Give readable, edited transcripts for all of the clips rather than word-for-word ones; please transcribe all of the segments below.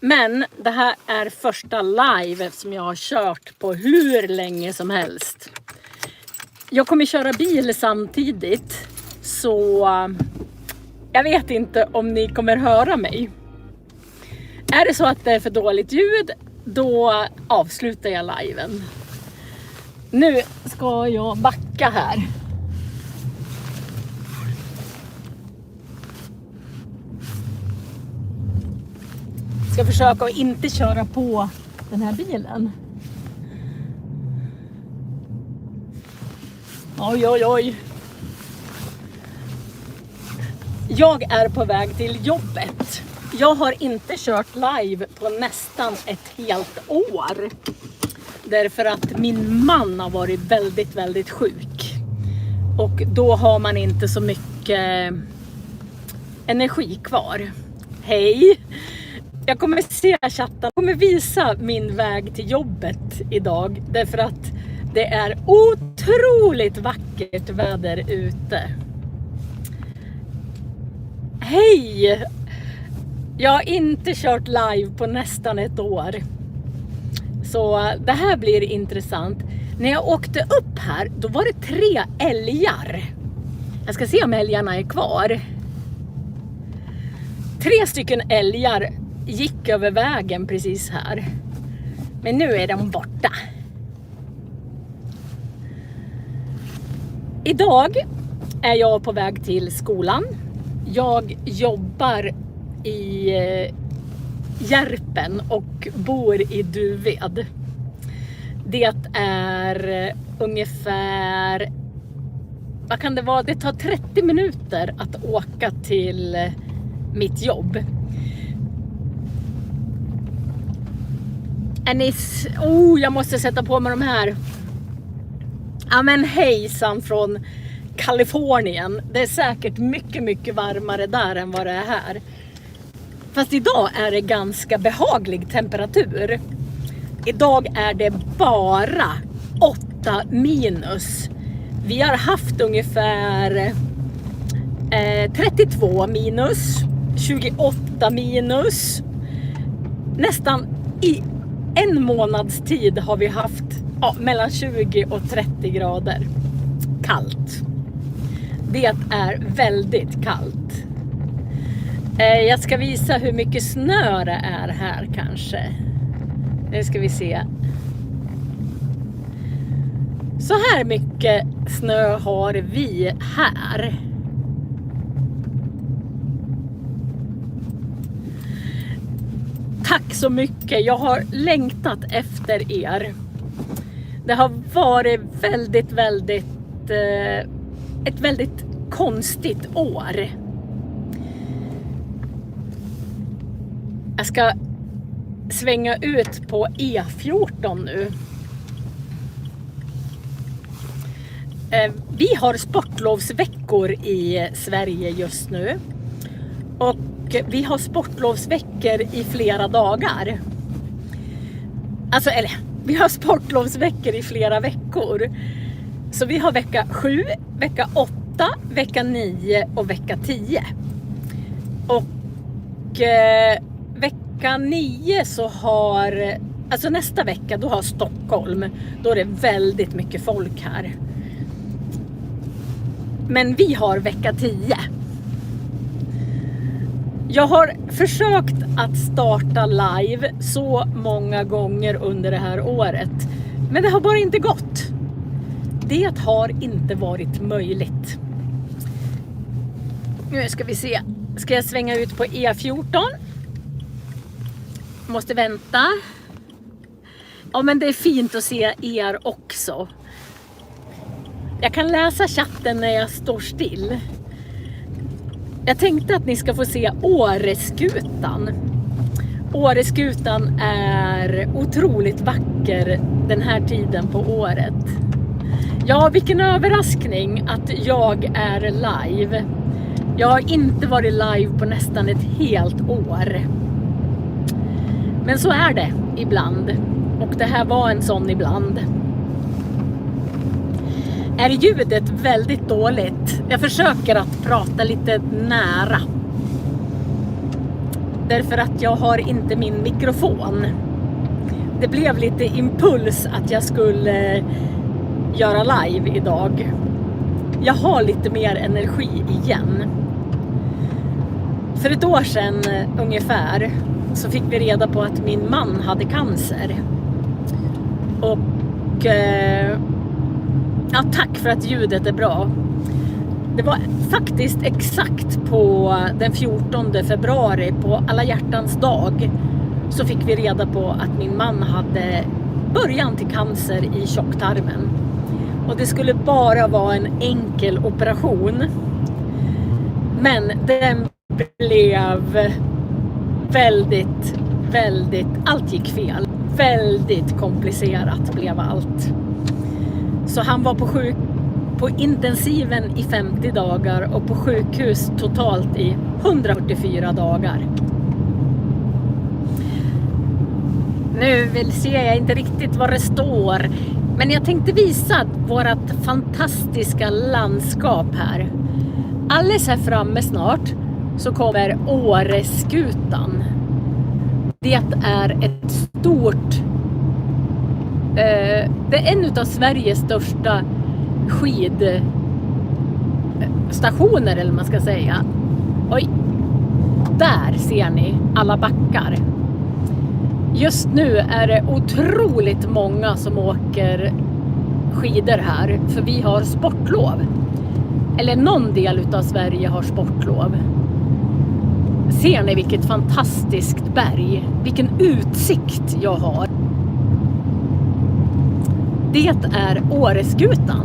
Men det här är första live som jag har kört på hur länge som helst. Jag kommer köra bil samtidigt, så jag vet inte om ni kommer höra mig. Är det så att det är för dåligt ljud, då avslutar jag liven. Nu ska jag backa här. Ska försöka att inte köra på den här bilen. Oj, oj, oj. Jag är på väg till jobbet. Jag har inte kört live på nästan ett helt år. Därför att min man har varit väldigt, väldigt sjuk. Och då har man inte så mycket energi kvar. Hej! Jag kommer se chatten. Jag kommer visa min väg till jobbet idag. Därför att det är otroligt vackert väder ute. Hej! Jag har inte kört live på nästan ett år. Så det här blir intressant. När jag åkte upp här, då var det 3 älgar. Jag ska se om älgarna är kvar. 3 stycken älgar gick över vägen precis här. Men nu är de borta. Idag är jag på väg till skolan. Jag jobbar i Järpen och bor i Duved. Det är ungefär, vad kan det vara? Det tar 30 minuter att åka till mitt jobb. Jag måste sätta på mig de här. Ja men hejsan från Kalifornien. Det är säkert mycket, mycket varmare där än vad det är här. Fast idag är det ganska behaglig temperatur. Idag är det bara 8 minus. Vi har haft ungefär 32 minus, 28 minus. Nästan i en månads tid har vi haft mellan 20 och 30 grader. Kallt. Det är väldigt kallt. Jag ska visa hur mycket snö det är här kanske. Nu ska vi se. Så här mycket snö har vi här. Tack så mycket. Jag har längtat efter er. Det har varit väldigt, väldigt ett väldigt konstigt år. Jag ska svänga ut på E14 nu. Vi har sportlovsveckor i Sverige just nu. Och vi har sportlovsveckor i flera dagar. Vi har sportlovsveckor i flera veckor. Så vi har vecka 7, vecka 8, vecka 9 och vecka 10. Och vecka 9 så har, nästa vecka då har Stockholm, då är det väldigt mycket folk här. Men vi har vecka 10. Jag har försökt att starta live så många gånger under det här året. Men det har bara inte gått. Det har inte varit möjligt. Nu ska vi se. Ska jag svänga ut på E14? Måste vänta. Ja, men det är fint att se er också. Jag kan läsa chatten när jag står still. Jag tänkte att ni ska få se Åreskutan. Åreskutan är otroligt vacker den här tiden på året. Ja, vilken överraskning att jag är live. Jag har inte varit live på nästan ett helt år. Men så är det ibland. Och det här var en sån ibland. Är ljudet väldigt dåligt? Jag försöker att prata lite nära. Därför att jag har inte min mikrofon. Det blev lite impuls att jag skulle göra live idag. Jag har lite mer energi igen. För ett år sedan ungefär så fick vi reda på att min man hade cancer. Och ja, tack för att ljudet är bra. Det var faktiskt exakt på den 14 februari på Alla hjärtans dag så fick vi reda på att min man hade början till cancer i tjocktarmen. Och det skulle bara vara en enkel operation. Men den blev väldigt, allt gick fel. Väldigt komplicerat blev allt. Så han var på intensiven i 50 dagar och på sjukhus totalt i 144 dagar. Nu ser jag inte riktigt vad det står, men jag tänkte visa vårat fantastiska landskap här. Alldeles här framme snart så kommer Åreskutan. Det är ett stort, det är en av Sveriges största skidstationer eller man ska säga. Oj, där ser ni alla backar. Just nu är det otroligt många som åker skidor här, för vi har sportlov. Eller någon del av Sverige har sportlov. Ser ni vilket fantastiskt berg? Vilken utsikt jag har. Det är Åreskutan.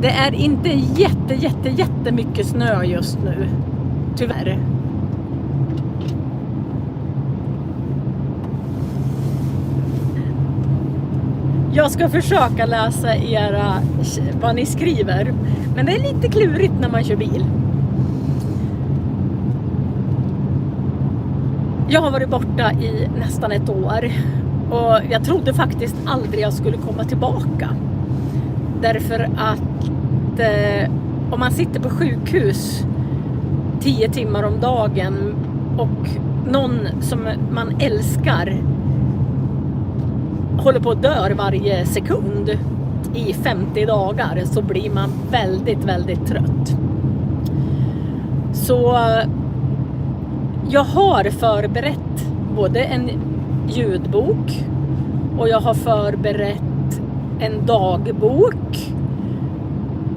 Det är inte jättemycket snö just nu. Tyvärr. Jag ska försöka läsa vad ni skriver. Men det är lite klurigt när man kör bil. Jag har varit borta i nästan ett år. Och jag trodde faktiskt aldrig jag skulle komma tillbaka. Därför att om man sitter på sjukhus 10 timmar om dagen och någon som man älskar håller på att dö varje sekund i 50 dagar så blir man väldigt trött. Så jag har förberett både en ljudbok och jag har förberett en dagbok.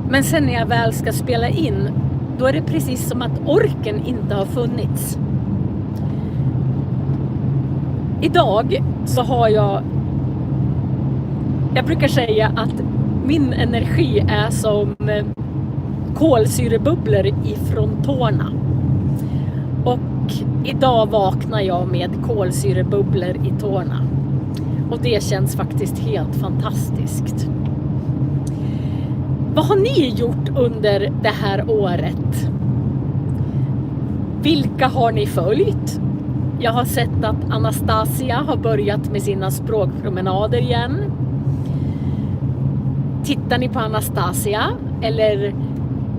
Men sen när jag väl ska spela in, då är det precis som att orken inte har funnits. Idag så har jag brukar säga att min energi är som kolsyrebubblor ifrån tårna. Och idag vaknar jag med kolsyrebubblor i tårna. Och det känns faktiskt helt fantastiskt. Vad har ni gjort under det här året? Vilka har ni följt? Jag har sett att Anastasia har börjat med sina språkpromenader igen. Tittar ni på Anastasia? Eller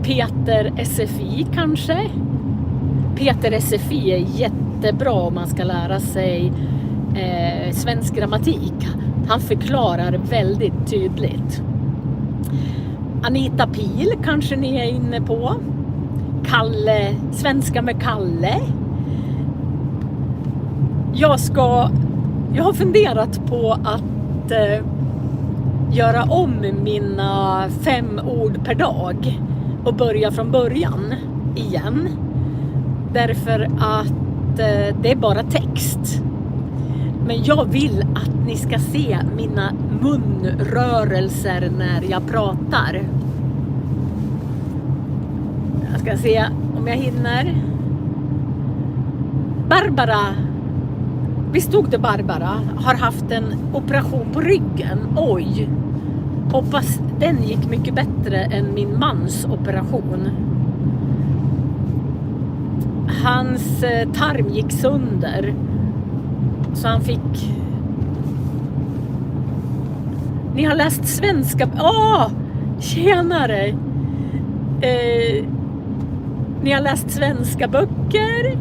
Peter SFI kanske? Peter SFI är jättebra om man ska lära sig svensk grammatik. Han förklarar väldigt tydligt. Anita Pil kanske ni är inne på. Kalle, svenska med Kalle. Jag har funderat på att göra om mina 5 ord per dag och börja från början igen. Därför att det är bara text. Men jag vill att ni ska se mina munrörelser när jag pratar. Jag ska se om jag hinner. Barbara, visst stod det Barbara, har haft en operation på ryggen. Oj, hoppas den gick mycket bättre än min mans operation. Hans tarm gick sönder. Så han fick... Ni har läst svenska... Tjenare! Ni har läst svenska böcker.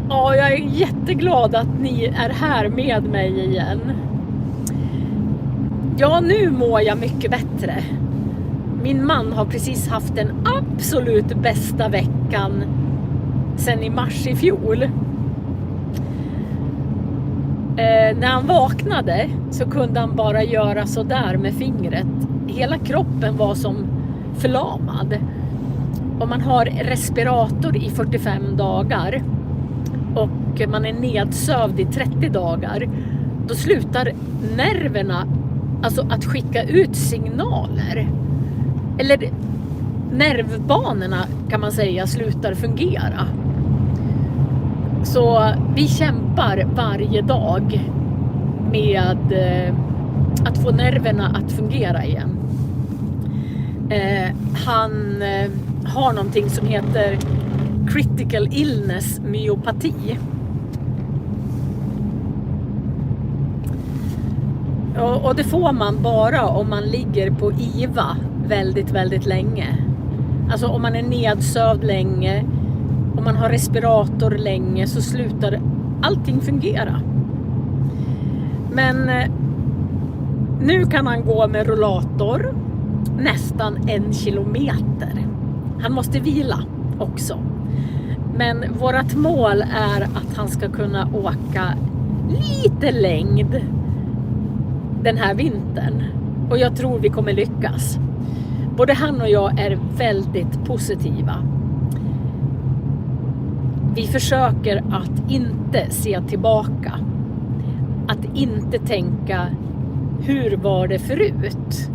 Ja, jag är jätteglad att ni är här med mig igen. Ja, nu mår jag mycket bättre. Min man har precis haft den absolut bästa veckan sedan i mars i fjol. När han vaknade så kunde han bara göra så där med fingret. Hela kroppen var som förlamad. Om man har respirator i 45 dagar och man är nedsövd i 30 dagar, då slutar nerverna alltså att skicka ut signaler. Eller nervbanorna kan man säga slutar fungera. Så vi kämpar varje dag med att få nerverna att fungera igen. Han har någonting som heter critical illness myopati. Och det får man bara om man ligger på IVA väldigt, väldigt länge. Alltså om man är nedsövd länge, om man har respirator länge, så slutar allting fungera. Men nu kan han gå med rollator nästan 1 kilometer. Han måste vila också. Men vårt mål är att han ska kunna åka lite längd den här vintern. Och jag tror vi kommer lyckas. Både han och jag är väldigt positiva. Vi försöker att inte se tillbaka. Att inte tänka, hur var det förut?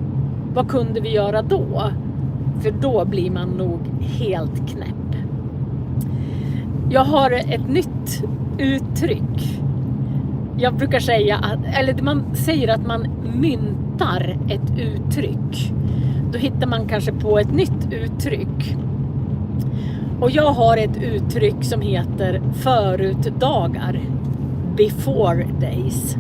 Vad kunde vi göra då? För då blir man nog helt knäpp. Jag har ett nytt uttryck. Jag brukar säga att, man säger att man myntar ett uttryck. Då hittar man kanske på ett nytt uttryck. Och jag har ett uttryck som heter förutdagar. Before days.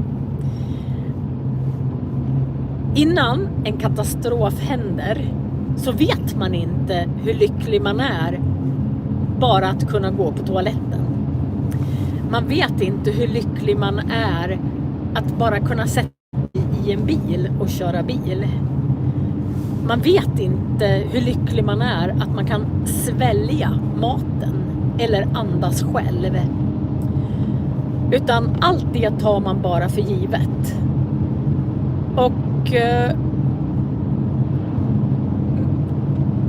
Innan en katastrof händer så vet man inte hur lycklig man är bara att kunna gå på toaletten. Man vet inte hur lycklig man är att bara kunna sätta sig i en bil och köra bil. Man vet inte hur lycklig man är att man kan svälja maten eller andas själv. Utan allt det tar man bara för givet. Och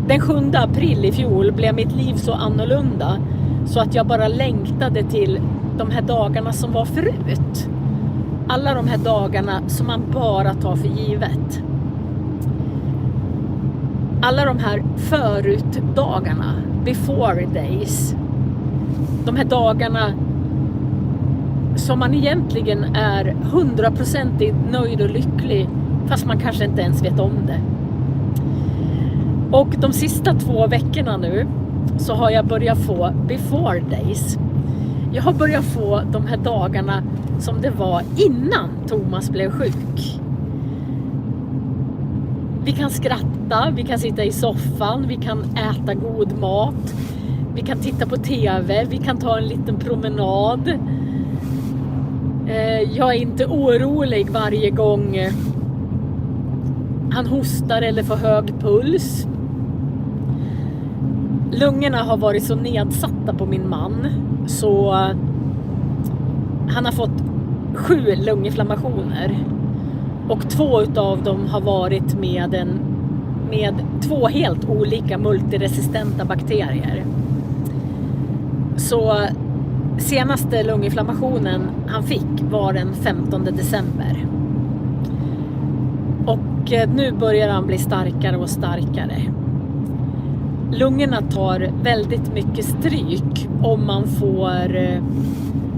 den 7 april i fjol blev mitt liv så annorlunda så att jag bara längtade till de här dagarna som var förut. Alla de här dagarna som man bara tar för givet. Alla de här förutdagarna, before days. De här dagarna som man egentligen är 100% nöjd och lycklig, fast man kanske inte ens vet om det. Och de sista 2 veckorna nu så har jag börjat få before days. Jag har börjat få de här dagarna som det var innan Thomas blev sjuk. Vi kan skratta, vi kan sitta i soffan, vi kan äta god mat, vi kan titta på TV, vi kan ta en liten promenad. Jag är inte orolig varje gång han hostar eller får hög puls. Lungorna har varit så nedsatta på min man så han har fått 7 lunginflammationer. Och 2 utav dem har varit med 2 helt olika multiresistenta bakterier. Så senaste lunginflammationen han fick var den 15 december. Och nu börjar han bli starkare och starkare. Lungorna tar väldigt mycket stryk om man får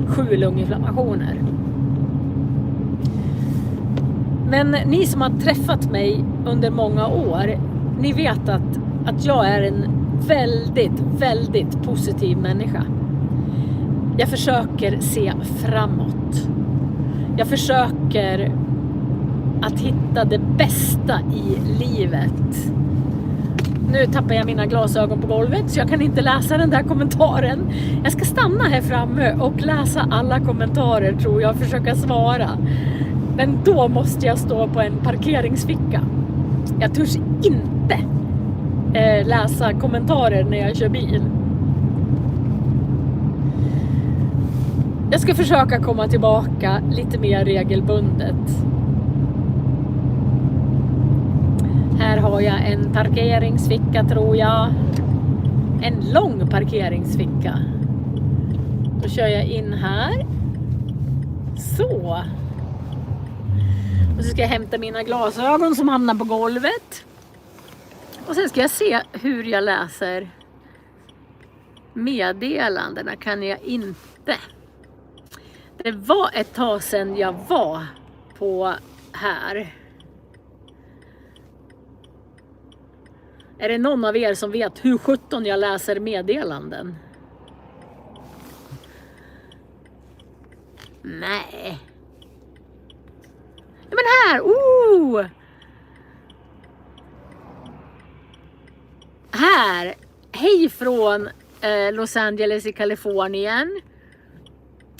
7 lunginflammationer. Men ni som har träffat mig under många år, ni vet att jag är en väldigt, väldigt positiv människa. Jag försöker se framåt. Jag försöker att hitta det bästa i livet. Nu tappar jag mina glasögon på golvet så jag kan inte läsa den där kommentaren. Jag ska stanna här framme och läsa alla kommentarer tror jag och försöka svara. Men då måste jag stå på en parkeringsficka. Jag törs inte läsa kommentarer när jag kör bil. Jag ska försöka komma tillbaka lite mer regelbundet. Här har jag en parkeringsficka tror jag. En lång parkeringsficka. Då kör jag in här. Så. Och så ska jag hämta mina glasögon som hamnar på golvet. Och sen ska jag se hur jag läser meddelandena. Kan jag inte. Det var ett tag sedan jag var på här. Är det någon av er som vet hur 17 jag läser meddelanden? Nej. Men här! Här! Hej från Los Angeles i Kalifornien.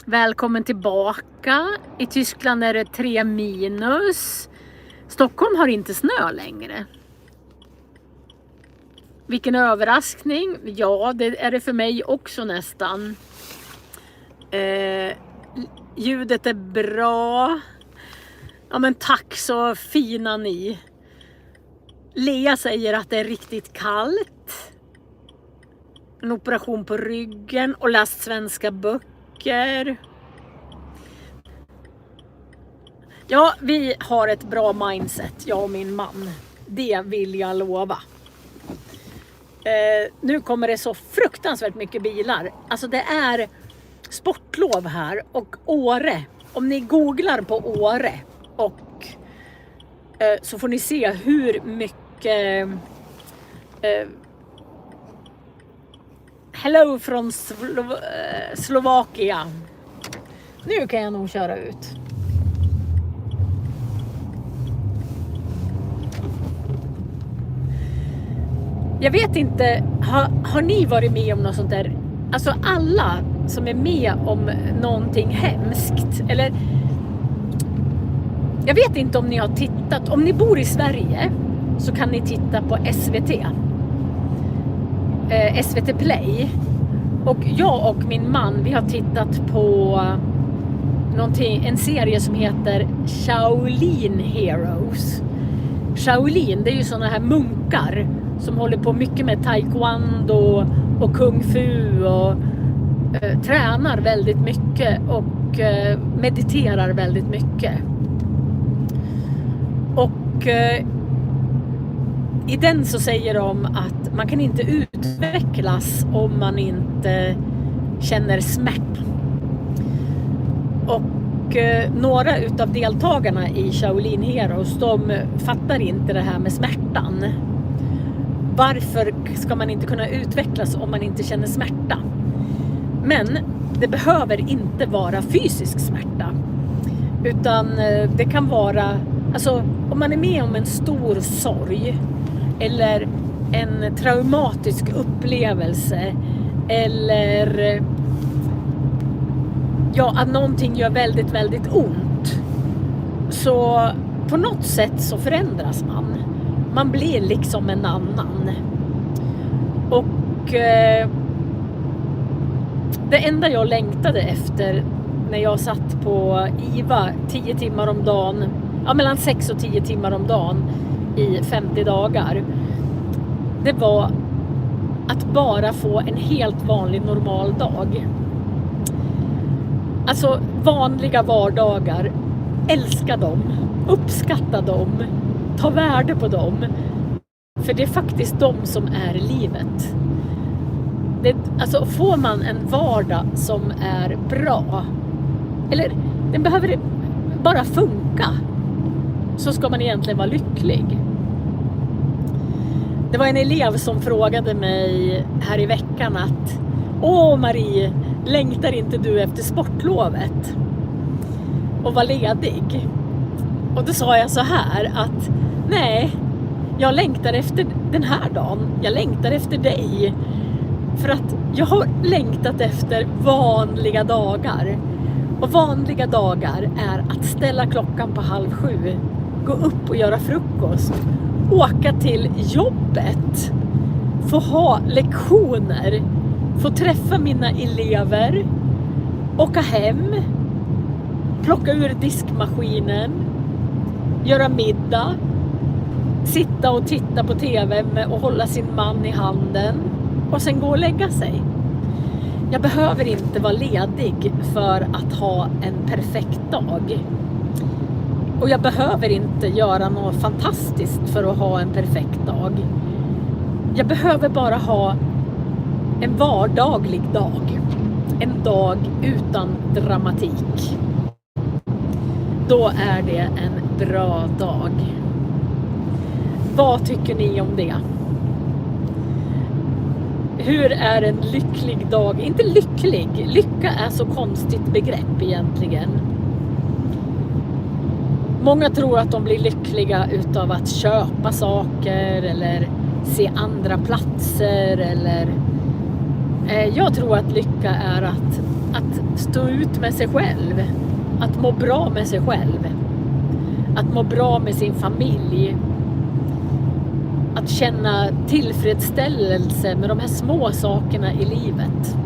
Välkommen tillbaka. I Tyskland är det 3 minus. Stockholm har inte snö längre. Vilken överraskning. Ja, det är det för mig också nästan. Ljudet är bra. Ja men tack så fina ni. Lea säger att det är riktigt kallt. En operation på ryggen och läst svenska böcker. Ja, vi har ett bra mindset, jag och min man. Det vill jag lova. Nu kommer det så fruktansvärt mycket bilar. Alltså det är sportlov här och Åre. Om ni googlar på Åre och så får ni se hur mycket hello från Slovakia. Nu kan jag nog köra ut. Jag vet inte, har ni varit med om något sånt där? Alltså alla som är med om någonting hemskt. Eller jag vet inte om ni har tittat. Om ni bor i Sverige så kan ni titta på SVT. SVT Play. Och jag och min man, vi har tittat på en serie som heter Shaolin Heroes. Shaolin, det är ju såna här munkar som håller på mycket med taekwondo och kung fu och tränar väldigt mycket och mediterar väldigt mycket. Och i den så säger de att man kan inte utvecklas om man inte känner smärta. Och några utav deltagarna i Shaolin Heroes, de fattar inte det här med smärtan. Varför ska man inte kunna utvecklas om man inte känner smärta? Men det behöver inte vara fysisk smärta. Utan det kan vara, alltså om man är med om en stor sorg eller en traumatisk upplevelse eller ja, att någonting gör väldigt, väldigt ont. Så på något sätt så förändras man. Man blir liksom en annan. Och det enda jag längtade efter när jag satt på IVA 10 timmar om dagen, ja mellan 6 och 10 timmar om dagen i 50 dagar, det var att bara få en helt vanlig normal dag. Alltså vanliga vardagar, älska dem, uppskatta dem, ta värde på dem. För det är faktiskt de som är livet. Alltså får man en vardag som är bra, eller den behöver bara funka, så ska man egentligen vara lycklig. Det var en elev som frågade mig här i veckan att åh Marie, längtar inte du efter sportlovet och var ledig? Och då sa jag så här att nej, Jag längtar efter den här dagen. Jag längtar efter dig. För att jag har längtat efter vanliga dagar. Och vanliga dagar är att ställa klockan på 6:30. Gå upp och göra frukost. Åka till jobbet. Få ha lektioner. Få träffa mina elever. Åka hem. Plocka ur diskmaskinen. Göra middag. Sitta och titta på tv och hålla sin man i handen. Och sen gå och lägga sig. Jag behöver inte vara ledig för att ha en perfekt dag. Och jag behöver inte göra något fantastiskt för att ha en perfekt dag. Jag behöver bara ha en vardaglig dag. En dag utan dramatik. Då är det en bra dag. Vad tycker ni om det? Hur är en lycklig dag? Inte lycklig. Lycka är så konstigt begrepp egentligen. Många tror att de blir lyckliga utav att köpa saker eller se andra platser. Eller jag tror att lycka är att stå ut med sig själv. Att må bra med sig själv. Att må bra med sin familj. Att känna tillfredsställelse med de här små sakerna i livet.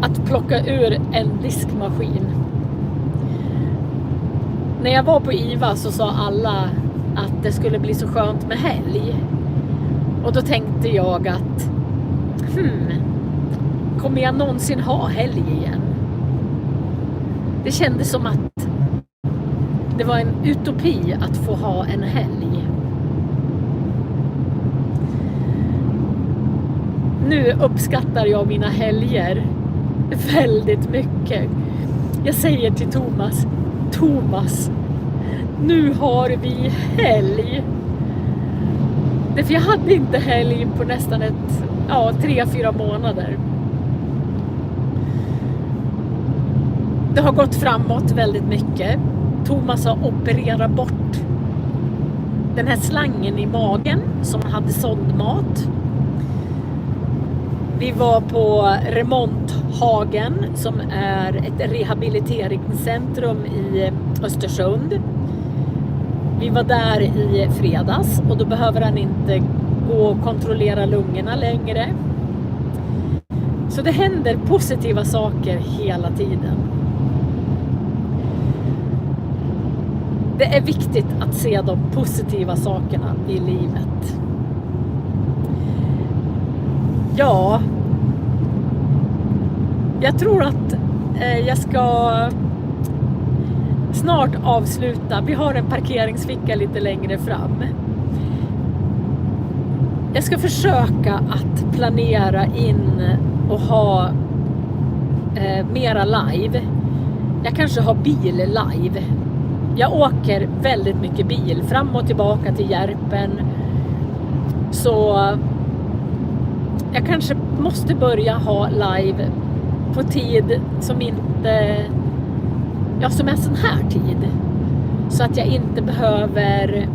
Att plocka ur en diskmaskin. När jag var på IVA så sa alla att det skulle bli så skönt med helg. Och då tänkte jag att kommer jag någonsin ha helg igen? Det kändes som att det var en utopi att få ha en helg. Nu uppskattar jag mina helger väldigt mycket. Jag säger till Thomas, nu har vi helg. Därför jag hade inte helg på nästan 3-4 månader. Det har gått framåt väldigt mycket. Thomas har opererat bort den här slangen i magen som hade sondmat. Vi var på Remonthagen som är ett rehabiliteringscentrum i Östersund. Vi var där i fredags och då behöver han inte gå och kontrollera lungorna längre. Så det händer positiva saker hela tiden. Det är viktigt att se de positiva sakerna i livet. Ja, jag tror att jag ska snart avsluta. Vi har en parkeringsficka lite längre fram. Jag ska försöka att planera in och ha mera live. Jag kanske har bil live. Jag åker väldigt mycket bil fram och tillbaka till Järpen. Så jag kanske måste börja ha live på tid som inte, som är sån här tid. Så att jag inte behöver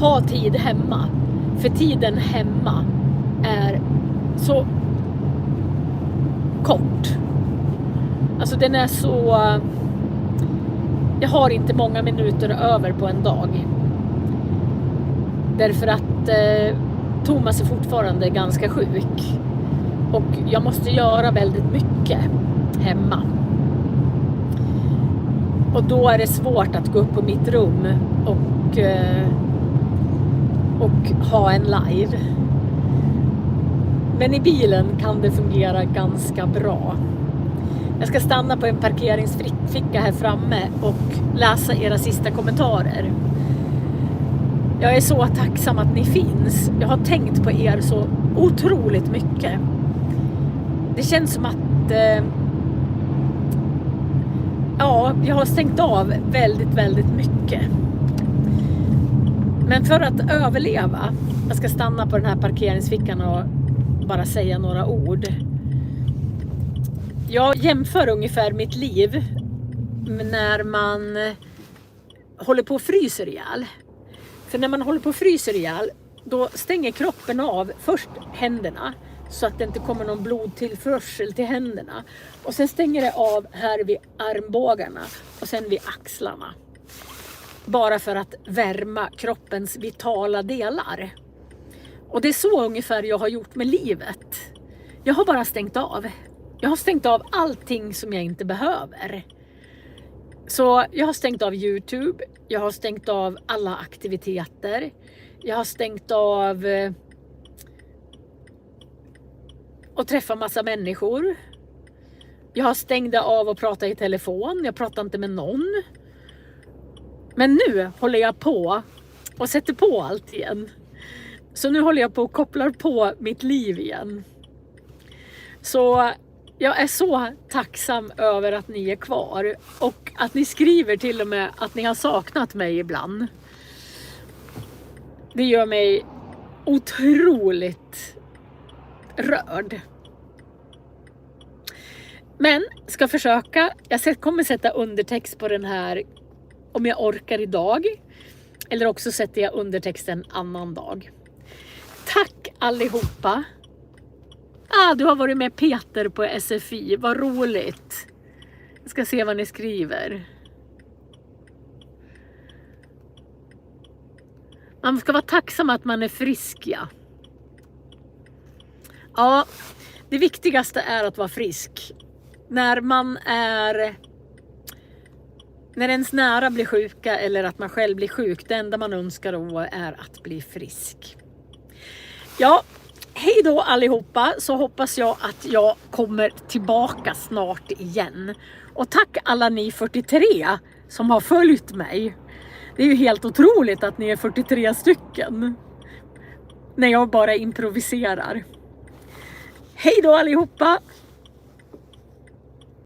ha tid hemma. För tiden hemma är så kort. Alltså den är så, jag har inte många minuter över på en dag. Därför att Thomas är fortfarande ganska sjuk. Och jag måste göra väldigt mycket hemma. Och då är det svårt att gå upp på mitt rum och ha en live. Men i bilen kan det fungera ganska bra. Jag ska stanna på en parkeringsficka här framme och läsa era sista kommentarer. Jag är så tacksam att ni finns. Jag har tänkt på er så otroligt mycket. Det känns som att jag har stängt av väldigt, väldigt mycket. Men för att överleva, jag ska stanna på den här parkeringsfickan och bara säga några ord. Jag jämför ungefär mitt liv när man håller på att fryser ihjäl. För när man håller på att fryser ihjäl, då stänger kroppen av först händerna så att det inte kommer någon blodtillförsel till händerna. Och sen stänger det av här vid armbågarna och sen vid axlarna. Bara för att värma kroppens vitala delar. Och det är så ungefär jag har gjort med livet. Jag har bara stängt av. Jag har stängt av allting som jag inte behöver. Så jag har stängt av YouTube. Jag har stängt av alla aktiviteter. Jag har stängt av att träffa massa människor. Jag har stängt av att prata i telefon. Jag pratar inte med någon. Men nu håller jag på och sätter på allt igen. Så nu håller jag på och kopplar på mitt liv igen. Så jag är så tacksam över att ni är kvar. Och att ni skriver till och med att ni har saknat mig ibland. Det gör mig otroligt rörd. Men ska försöka. Jag kommer sätta undertext på den här om jag orkar idag. Eller också sätter jag undertext en annan dag. Tack allihopa. Du har varit med Peter på SFI. Vad roligt. Jag ska se vad ni skriver. Man ska vara tacksam att man är frisk, ja. Ja, det viktigaste är att vara frisk. När ens nära blir sjuka eller att man själv blir sjuk, det enda man önskar då är att bli frisk. Ja, hej då allihopa, så hoppas jag att jag kommer tillbaka snart igen. Och tack alla ni 43 som har följt mig. Det är ju helt otroligt att ni är 43 stycken. När jag bara improviserar. Hej då allihopa!